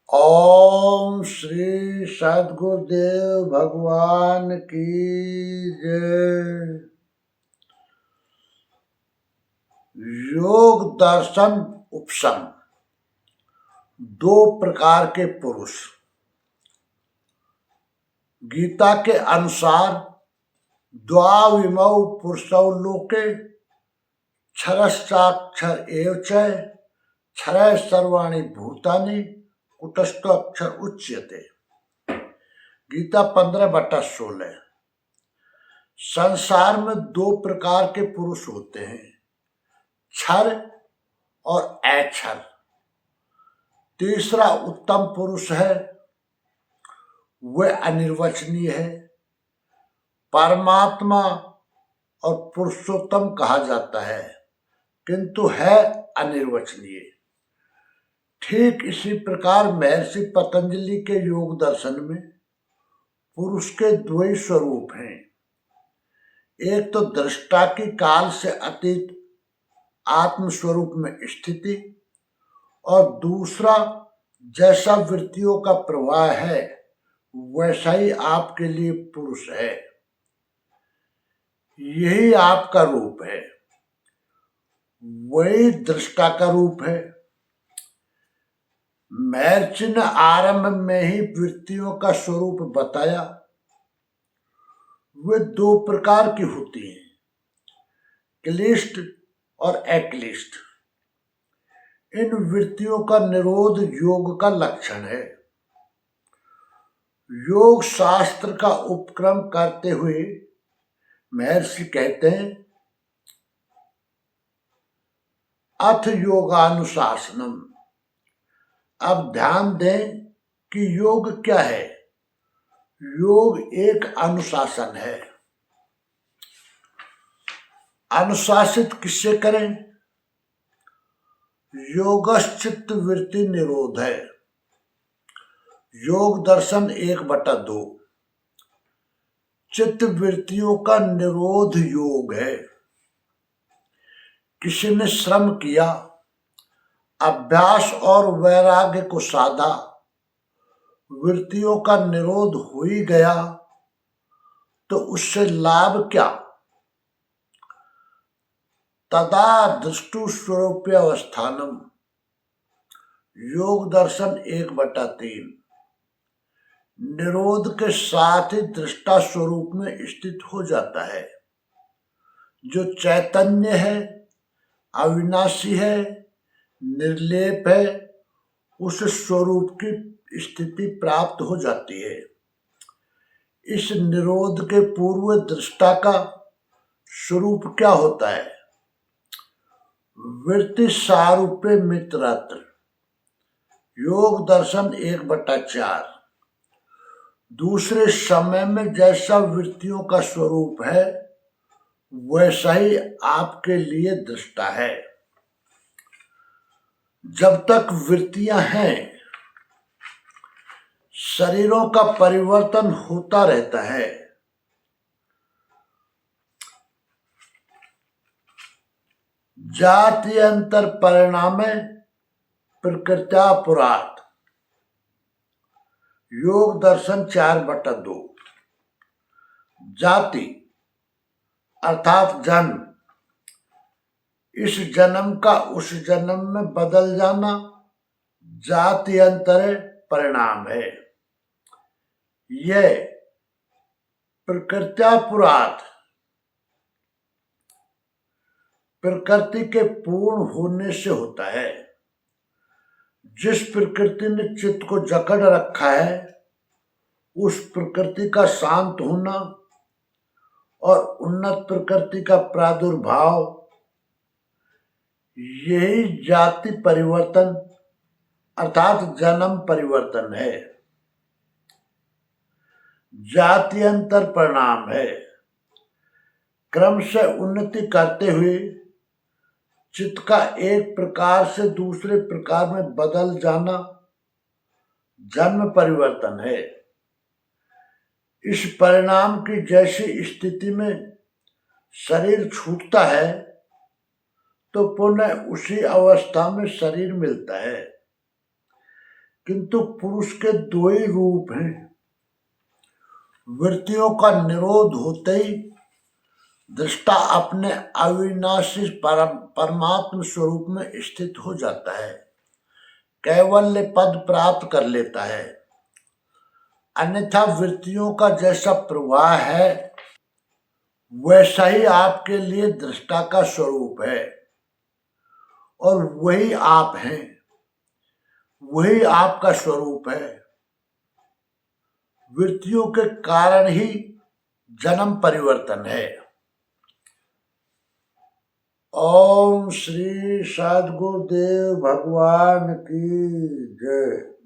ओम श्री सद्गुरुदेव भगवान की जय। योग दर्शन उपशम। दो प्रकार के पुरुष। गीता के अनुसार द्वाविमौ पुरुषौ लोके क्षरश्चाक्षर एव च क्षरः सर्वाणि भूतानि कुटस्थोऽक्षर उच्यते। गीता 15/16। संसार में दो प्रकार के पुरुष होते हैं, क्षर और अक्षर। तीसरा उत्तम पुरुष है, वह अनिर्वचनीय है, परमात्मा और पुरुषोत्तम कहा जाता है, किंतु है अनिर्वचनीय। ठीक इसी प्रकार महर्षि पतंजलि के योग दर्शन में पुरुष के दो ही स्वरूप हैं। एक तो दृष्टा की काल से अतीत आत्म स्वरूप में स्थिति, और दूसरा जैसा वृत्तियों का प्रवाह है वैसा ही आपके लिए पुरुष है। यही आपका रूप है, वही दृष्टा का रूप है। महर्षि ने आरंभ में ही वृत्तियों का स्वरूप बताया। वे दो प्रकार की होती हैं, क्लिष्ट और अक्लिष्ट। इन वृत्तियों का निरोध योग का लक्षण है। योग शास्त्र का उपक्रम करते हुए महर्षि कहते हैं, अथ योगानुशासनम। अब ध्यान दें कि योग क्या है। योग एक अनुशासन है। अनुशासित किससे करें? योगश्चित्त वृत्ति निरोध है। योग दर्शन 1/2। चित्त वृत्तियों का निरोध योग है। किसी ने श्रम किया, अभ्यास और वैराग्य को साधा, वृत्तियों का निरोध हो ही गया, तो उससे लाभ क्या? तदा दृष्टु स्वरूपावस्थानम। योग दर्शन 1/3। निरोध के साथ ही दृष्टा स्वरूप में स्थित हो जाता है। जो चैतन्य है, अविनाशी है, निर्लेप है, उस स्वरूप की स्थिति प्राप्त हो जाती है। इस निरोध के पूर्व दृष्टा का स्वरूप क्या होता है? वृत्ति सारूप्य मित्रत्र। योग दर्शन 1/4। दूसरे समय में जैसा वृत्तियों का स्वरूप है वैसा ही आपके लिए दृष्टा है। जब तक वृत्तियां हैं, शरीरों का परिवर्तन होता रहता है। जात्यंतर परिणामे प्रकृत्या पुरात। योग दर्शन 4/2। जाति अर्थात जन्म, इस जन्म का उस जन्म में बदल जाना जात्यंतर परिणाम है। यह प्रकृत्या पुरात, प्रकृति के पूर्ण होने से होता है। जिस प्रकृति ने चित्त को जकड़ रखा है, उस प्रकृति का शांत होना और उन्नत प्रकृति का प्रादुर्भाव, यही जाति परिवर्तन अर्थात जन्म परिवर्तन है, जात्यंतर परिणाम है। क्रम से उन्नति करते हुए चित्त का एक प्रकार से दूसरे प्रकार में बदल जाना जन्म परिवर्तन है। इस परिणाम की जैसी स्थिति में शरीर छूटता है तो पुनः उसी अवस्था में शरीर मिलता है, किंतु पुरुष के दो ही रूप हैं। वृत्तियों का निरोध होते ही दृष्टा अपने अविनाशी परमात्म स्वरूप में स्थित हो जाता है, कैवल्य पद प्राप्त कर लेता है। अन्यथा वृत्तियों का जैसा प्रवाह है वैसा ही आपके लिए दृष्टा का स्वरूप है, और वही आप हैं, वही आपका स्वरूप है। वृत्तियों के कारण ही जन्म परिवर्तन है। ओम श्री सद्गुरुदेव भगवान की जय।